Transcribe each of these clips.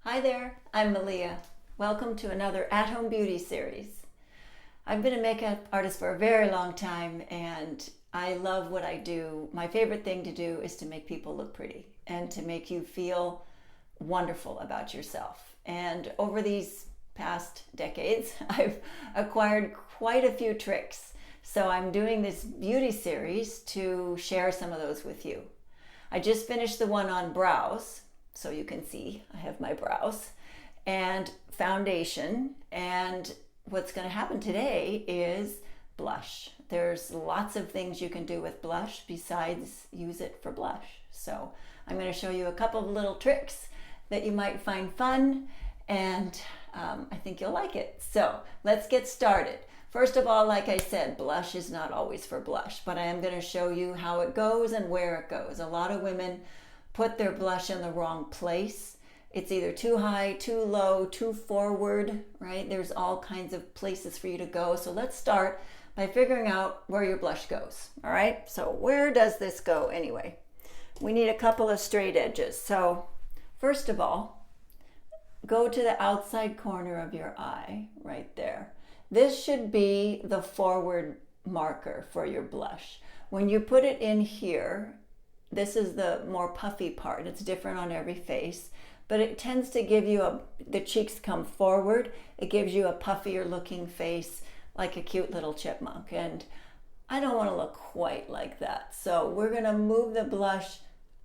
Hi there, I'm Malia. Welcome to another at-home beauty series. I've been a makeup artist for a very long time and I love what I do. My favorite thing to do is to make people look pretty and to make you feel wonderful about yourself. And over these past decades, I've acquired quite a few tricks. So I'm doing this beauty series to share some of those with you. I just finished the one on brows, so you can see I have my brows, and foundation, and what's going to happen today is blush. There's lots of things you can do with blush besides use it for blush. So I'm going to show you a couple of little tricks that you might find fun, and I think you'll like it. So let's get started. First of all, like I said, blush is not always for blush, but I am going to show you how it goes and where it goes. A lot of women put their blush in the wrong place. It's either too high, too low, too forward, right? There's all kinds of places for you to go. So let's start by figuring out where your blush goes, all right? So where does this go anyway? We need a couple of straight edges. So first of all, go to the outside corner of your eye, right there. This should be the forward marker for your blush. When you put it in here, this is the more puffy part. It's different on every face, but it tends to give you the cheeks come forward. It gives you a puffier looking face, like a cute little chipmunk. And I don't want to look quite like that. So we're going to move the blush.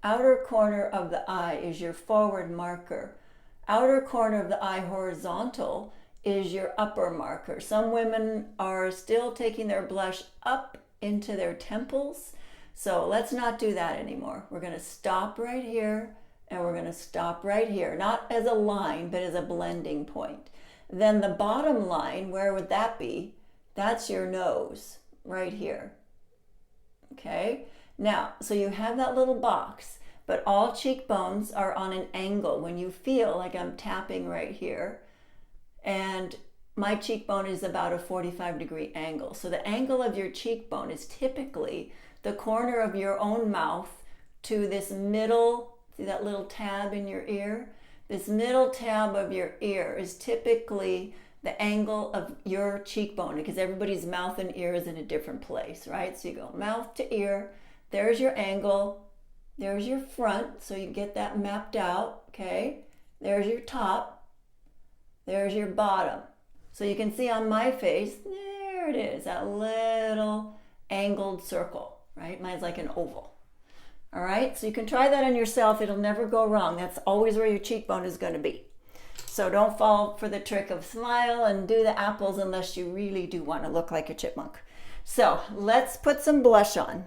Outer corner of the eye is your forward marker. Outer corner of the eye horizontal is your upper marker. Some women are still taking their blush up into their temples. So let's not do that anymore. We're going to stop right here and we're going to stop right here, not as a line, but as a blending point. Then the bottom line, where would that be? That's your nose right here. Okay. Now, so you have that little box, but all cheekbones are on an angle. When you feel like I'm tapping right here, and my cheekbone is about a 45-degree angle. So the angle of your cheekbone is typically the corner of your own mouth to this middle, see that little tab in your ear? This middle tab of your ear is typically the angle of your cheekbone, because everybody's mouth and ear is in a different place, right? So you go mouth to ear, there's your angle, there's your front, so you get that mapped out, okay? There's your top, there's your bottom. So you can see on my face, there it is, that little angled circle, right? Mine's like an oval. All right, so you can try that on yourself. It'll never go wrong. That's always where your cheekbone is going to be. So don't fall for the trick of smile and do the apples unless you really do want to look like a chipmunk. So let's put some blush on.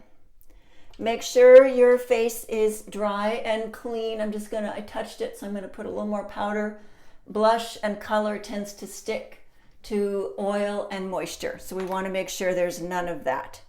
Make sure your face is dry and clean. I touched it, so I'm going to put a little more powder. Blush and color tends to stick to oil and moisture, so we want to make sure there's none of that.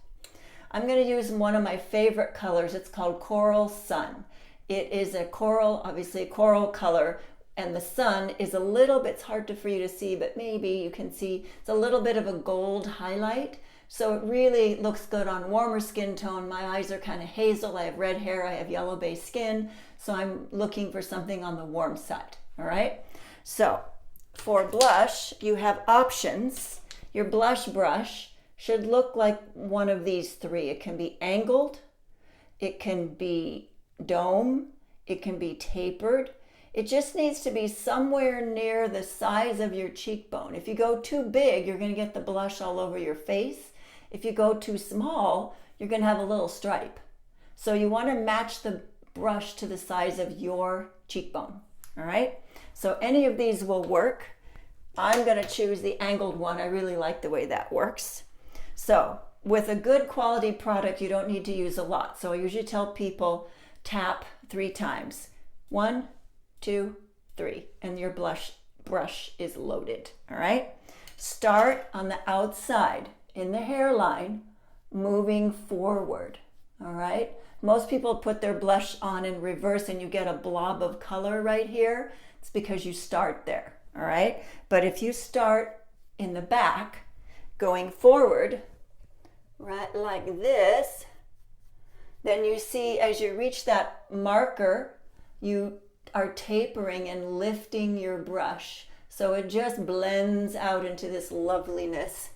I'm going to use one of my favorite colors. It's called Coral Sun. It is a coral, obviously a coral color, and the sun is a little bit, it's hard for you to see, but maybe you can see it's a little bit of a gold highlight. So it really looks good on warmer skin tone. My eyes are kind of hazel. I have red hair. I have yellow base skin. So I'm looking for something on the warm side. All right. So for blush, you have options. Your blush brush should look like one of these three. It can be angled, it can be dome, it can be tapered. It just needs to be somewhere near the size of your cheekbone. If you go too big, you're going to get the blush all over your face. If you go too small, you're going to have a little stripe. So you want to match the brush to the size of your cheekbone. All right? So any of these will work. I'm going to choose the angled one. I really like the way that works. So with a good quality product, you don't need to use a lot. So I usually tell people tap 3 times. 1, 2, 3, and your blush brush is loaded. All right. Start on the outside in the hairline, moving forward. All right. Most people put their blush on in reverse and you get a blob of color right here. It's because you start there. All right. But if you start in the back, going forward, right like this, then you see as you reach that marker, you are tapering and lifting your brush. So it just blends out into this loveliness.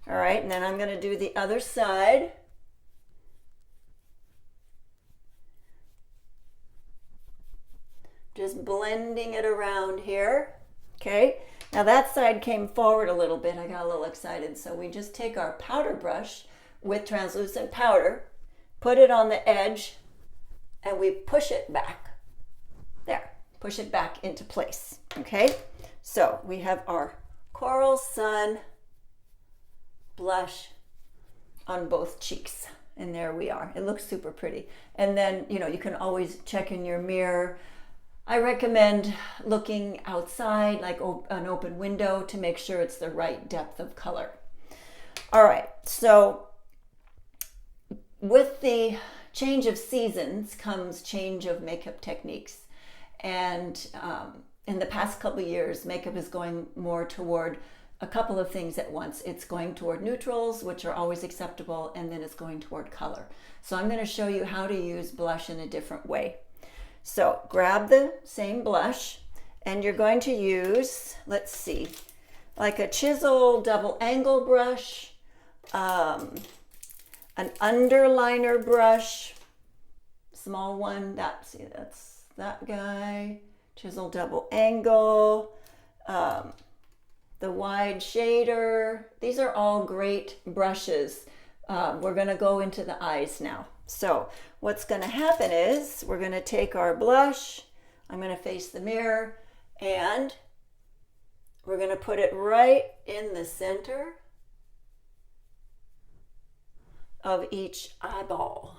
All right, and then I'm going to do the other side. Just blending it around here. Okay, now that side came forward a little bit. I got a little excited. So we just take our powder brush with translucent powder, put it on the edge, and we push it back. There, push it back into place. Okay, so we have our Coral Sun blush on both cheeks. And there we are. It looks super pretty. And then, you know, you can always check in your mirror. I recommend looking outside, like an open window, to make sure it's the right depth of color. All right, so with the change of seasons comes change of makeup techniques. And in the past couple of years, makeup is going more toward a couple of things at once. It's going toward neutrals, which are always acceptable, and then it's going toward color. So I'm going to show you how to use blush in a different way. So grab the same blush, and you're going to use, let's see, like a chisel double angle brush, an underliner brush, small one, that's that guy, chisel double angle, the wide shader. These are all great brushes. We're going to go into the eyes now. So what's going to happen is we're going to take our blush, I'm going to face the mirror, and we're going to put it right in the center of each eyeball.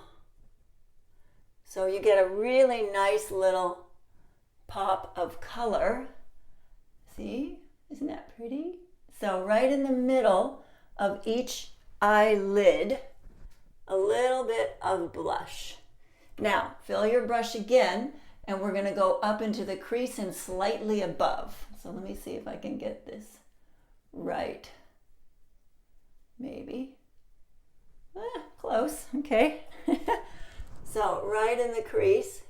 So you get a really nice little pop of color. See? Isn't that pretty? So right in the middle of each eyelid, a little bit of blush. Now, fill your brush again, and we're going to go up into the crease and slightly above. So let me see if I can get this right. Maybe. Close. Okay. So right in the crease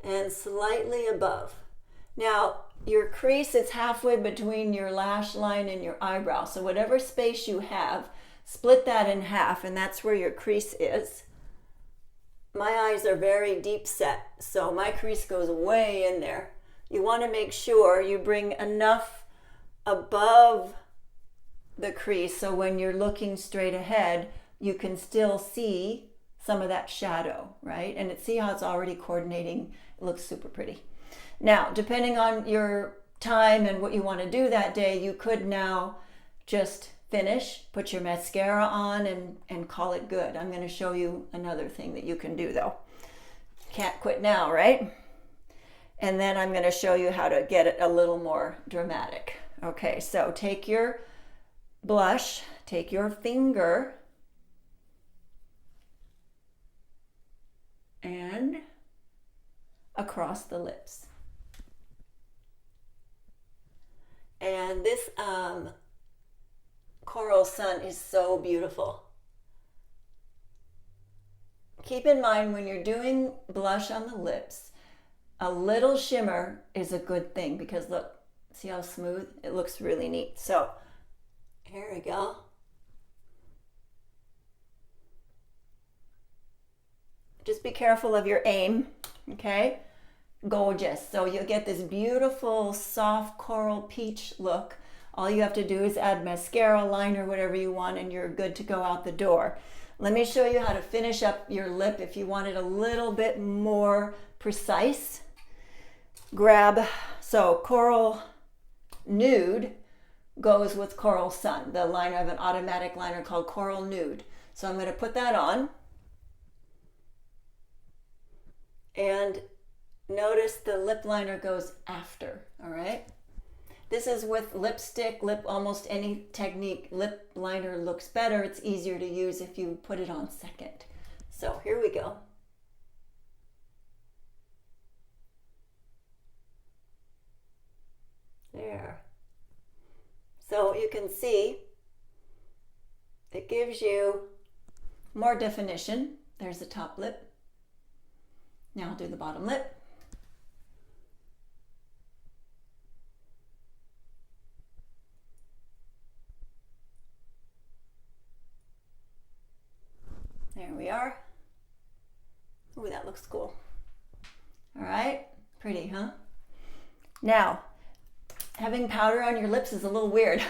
and slightly above. Now, your crease is halfway between your lash line and your eyebrow. So whatever space you have, split that in half, and that's where your crease is. My eyes are very deep set, so my crease goes way in there. You want to make sure you bring enough above the crease so when you're looking straight ahead, you can still see some of that shadow, right? And see how it's already coordinating. It looks super pretty. Now, depending on your time and what you want to do that day, you could now just finish, put your mascara on, and call it good. I'm going to show you another thing that you can do though. Can't quit now, right? And then I'm going to show you how to get it a little more dramatic. Okay, so take your blush, take your finger, and across the lips. And this Coral Sun is so beautiful. Keep in mind when you're doing blush on the lips, a little shimmer is a good thing because look, see how smooth? It looks really neat. So here we go. Just be careful of your aim, okay? Gorgeous. So you'll get this beautiful soft coral peach look. All you have to do is add mascara, liner, whatever you want, and you're good to go out the door. Let me show you how to finish up your lip if you want it a little bit more precise. So Coral Nude goes with Coral Sun, the liner. I have an automatic liner called Coral Nude. So I'm going to put that on. And notice the lip liner goes after, all right? This is with lipstick, almost any technique. Lip liner looks better. It's easier to use if you put it on second. So here we go. There. So you can see it gives you more definition. There's the top lip. Now I'll do the bottom lip. are. Ooh, that looks cool. All right, pretty, huh? Now, having powder on your lips is a little weird.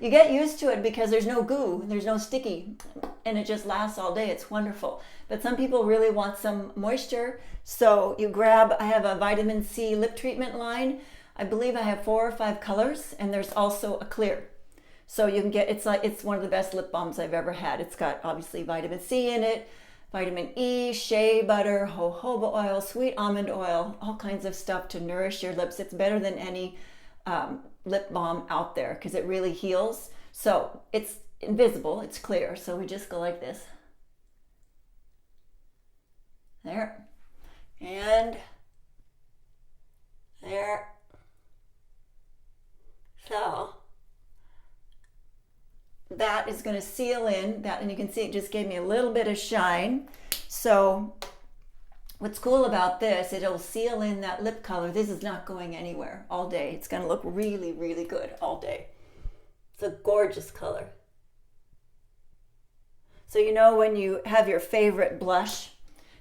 You get used to it because there's no goo, there's no sticky, and it just lasts all day. It's wonderful. But some people really want some moisture, so you grab, I have a vitamin C lip treatment line. I believe I have 4 or 5 colors, and there's also a clear. So you can get, it's one of the best lip balms I've ever had. It's got obviously vitamin C in it, vitamin E, shea butter, jojoba oil, sweet almond oil, all kinds of stuff to nourish your lips. It's better than any lip balm out there because it really heals. So it's invisible, it's clear. So we just go like this. There. And there. So that is going to seal in that, and you can see it just gave me a little bit of shine. So what's cool about this, it'll seal in that lip color. This is not going anywhere all day. It's going to look really, really good all day. It's a gorgeous color. So you know when you have your favorite blush,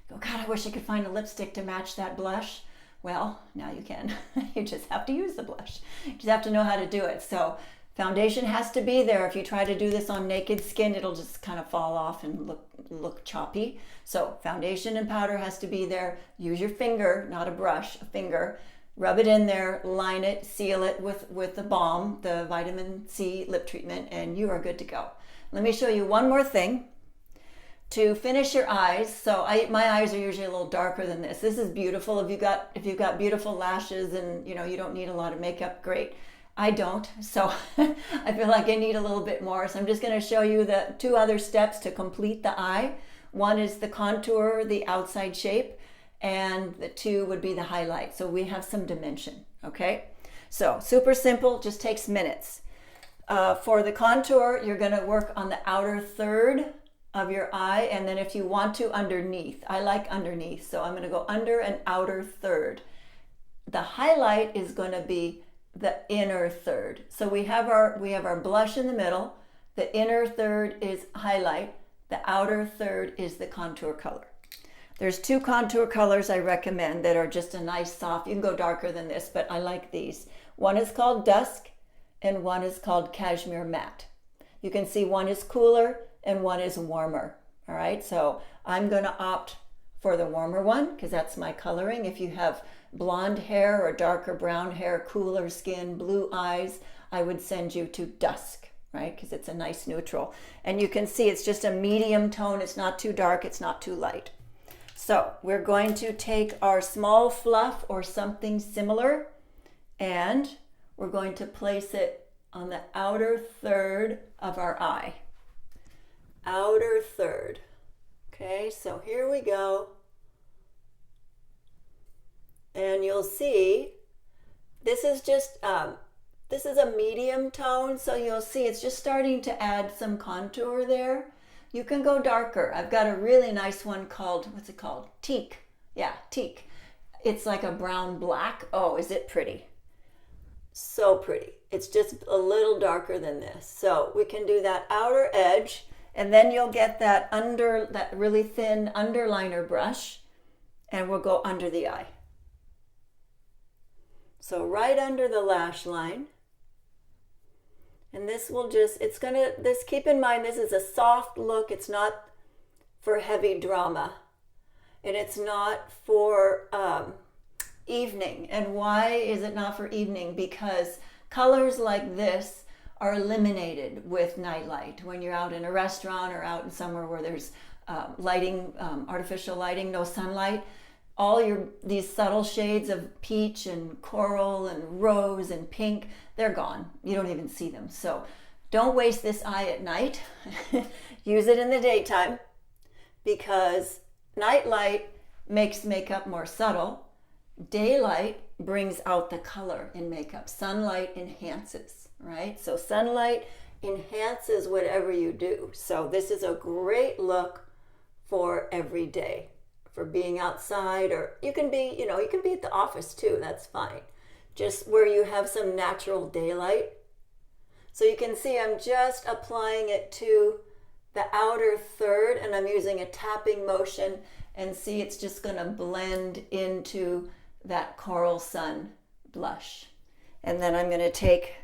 you go, God, I wish I could find a lipstick to match that blush. Well, now you can. You just have to use the blush. You just have to know how to do it. So foundation has to be there. If you try to do this on naked skin, it'll just kind of fall off and look choppy. So foundation and powder has to be there. Use your finger, not a brush, a finger. Rub it in there, line it, seal it with the balm, the vitamin C lip treatment, and you are good to go. Let me show you one more thing. To finish your eyes, so my eyes are usually a little darker than this. This is beautiful. If you've got beautiful lashes and you don't need a lot of makeup, great. I don't, so I feel like I need a little bit more. So I'm just going to show you the 2 other steps to complete the eye. One is the contour, the outside shape, and the 2 would be the highlight. So we have some dimension, okay? So super simple, just takes minutes. For the contour, you're going to work on the outer third of your eye, and then if you want to, underneath. I like underneath, so I'm going to go under and outer third. The highlight is going to be the inner third. So we have our blush in the middle, the inner third is highlight, the outer third is the contour color. There's 2 contour colors I recommend that are just a nice soft, you can go darker than this, but I like these. One is called Dusk and one is called Cashmere Matte. You can see one is cooler and one is warmer. All right, so I'm going to opt for the warmer one because that's my coloring. If you have blonde hair or darker brown hair, cooler skin, blue eyes, I would send you to Dusk, right? Because it's a nice neutral. And you can see it's just a medium tone. It's not too dark, it's not too light. So we're going to take our small fluff or something similar, and we're going to place it on the outer third of our eye. Outer third. Okay, so here we go. And you'll see this is just this is a medium tone, so you'll see it's just starting to add some contour there. You can go darker. I've got a really nice one called, what's it called? Teak. Yeah, teak. It's like a brown black. Oh, is it pretty? So pretty. It's just a little darker than this. So we can do that outer edge, and then you'll get that really thin underliner brush, and we'll go under the eye. So right under the lash line. And this will just, keep in mind, this is a soft look. It's not for heavy drama. And it's not for evening. And why is it not for evening? Because colors like this are eliminated with nightlight. When you're out in a restaurant or out in somewhere where there's lighting, artificial lighting, no sunlight, these subtle shades of peach and coral and rose and pink, they're gone. You don't even see them. So don't waste this eye at night. Use it in the daytime, because night light makes makeup more subtle. Daylight brings out the color in makeup. Sunlight enhances, right? So sunlight enhances whatever you do. So this is a great look for every day, for being outside, or you can be at the office too, that's fine. Just where you have some natural daylight. So you can see I'm just applying it to the outer third, and I'm using a tapping motion, and see, it's just going to blend into that Coral Sun blush. And then I'm going to take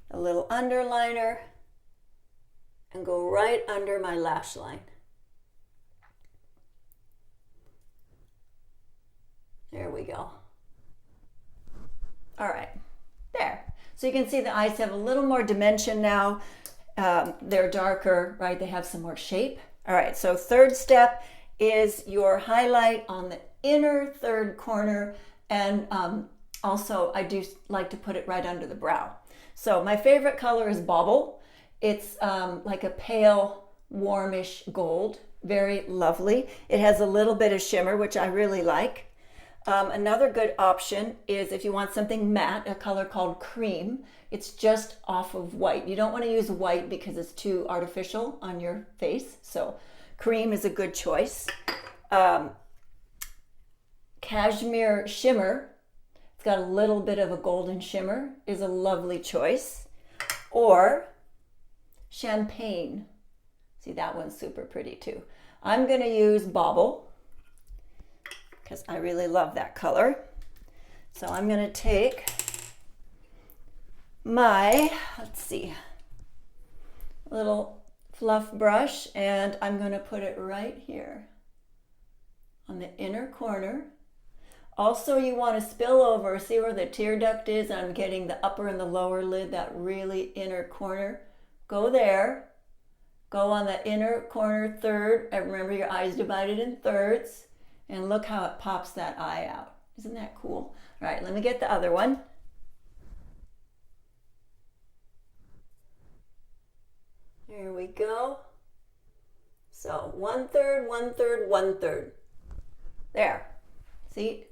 a little underliner and go right under my lash line. There we go. All right, there. So you can see the eyes have a little more dimension now. They're darker, right? They have some more shape. All right, so third step is your highlight on the inner third corner, and also I do like to put it right under the brow. So my favorite color is Bauble. It's like a pale, warmish gold, very lovely. It has a little bit of shimmer, which I really like. Another good option is if you want something matte, a color called Cream. It's just off of white. You don't want to use white because it's too artificial on your face. So Cream is a good choice. Cashmere Shimmer, it's got a little bit of a golden shimmer, is a lovely choice. Or Champagne. See, that one's super pretty too. I'm going to use Bauble because I really love that color. So I'm going to take my, let's see, little fluff brush, and I'm going to put it right here on the inner corner. Also, you want to spill over, see where the tear duct is? I'm getting the upper and the lower lid, that really inner corner. Go there, go on the inner corner third, and remember your eye's divided in thirds, and look how it pops that eye out. Isn't that cool? All right, let me get the other one. There we go. So 1/3, 1/3, 1/3. There. See? You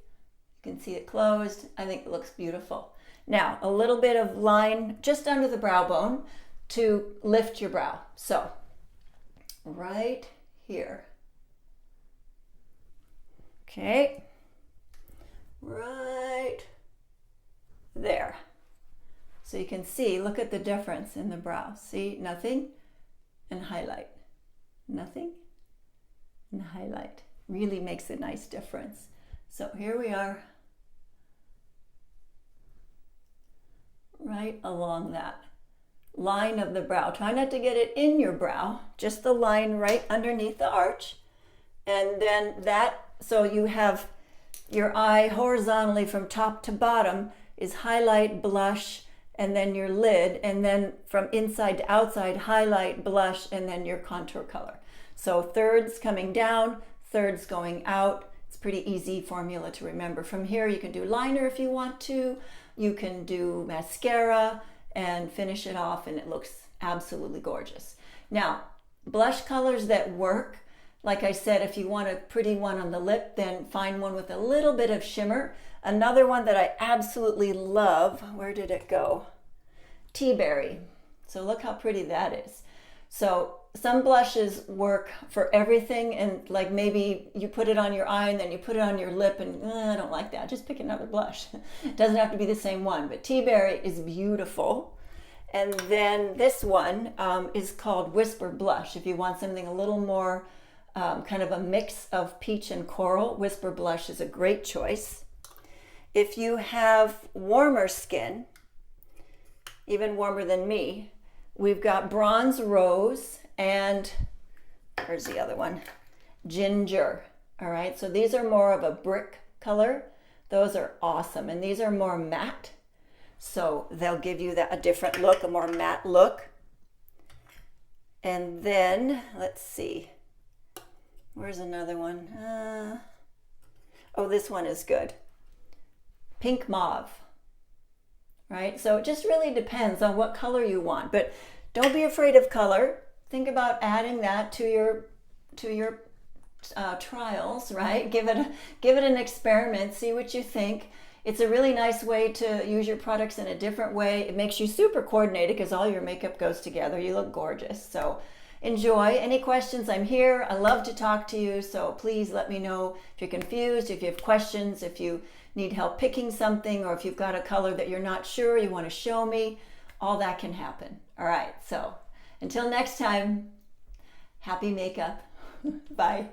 can see it closed. I think it looks beautiful. Now, a little bit of line just under the brow bone to lift your brow. So, right here. Okay. Right there. So you can see, look at the difference in the brow. See, nothing and highlight. Nothing and highlight. Really makes a nice difference. So here we are. Right along that line of the brow. Try not to get it in your brow, just the line right underneath the arch. And then that, so you have your eye horizontally from top to bottom is highlight, blush, and then your lid, and then from inside to outside, highlight, blush, and then your contour color. So thirds coming down, thirds going out. It's a pretty easy formula to remember. From here, you can do liner if you want to. You can do mascara and finish it off, and it looks absolutely gorgeous. Now, blush colors that work, like I said, if you want a pretty one on the lip, then find one with a little bit of shimmer. Another one that I absolutely love, where did it go? Tea Berry. So look how pretty that is. So some blushes work for everything, and like maybe you put it on your eye and then you put it on your lip and I don't like that. Just pick another blush. It doesn't have to be the same one, but Tea Berry is beautiful. And then this one is called Whisper Blush. If you want something a little more kind of a mix of peach and coral, Whisper Blush is a great choice. If you have warmer skin, even warmer than me, we've got Bronze Rose and, where's the other one? Ginger. All right, so these are more of a brick color. Those are awesome. And these are more matte. So they'll give you a different look, a more matte look. And then, let's see. Where's another one? Oh, this one is good. Pink Mauve. Right? So it just really depends on what color you want. But don't be afraid of color. Think about adding that to your trials, right? Give it an experiment. See what you think. It's a really nice way to use your products in a different way. It makes you super coordinated because all your makeup goes together. You look gorgeous. So enjoy. Any questions? I'm here. I love to talk to you. So please let me know if you're confused, if you have questions, if you need help picking something, or if you've got a color that you're not sure, you want to show me. All that can happen. All right. So until next time, Happy makeup. Bye.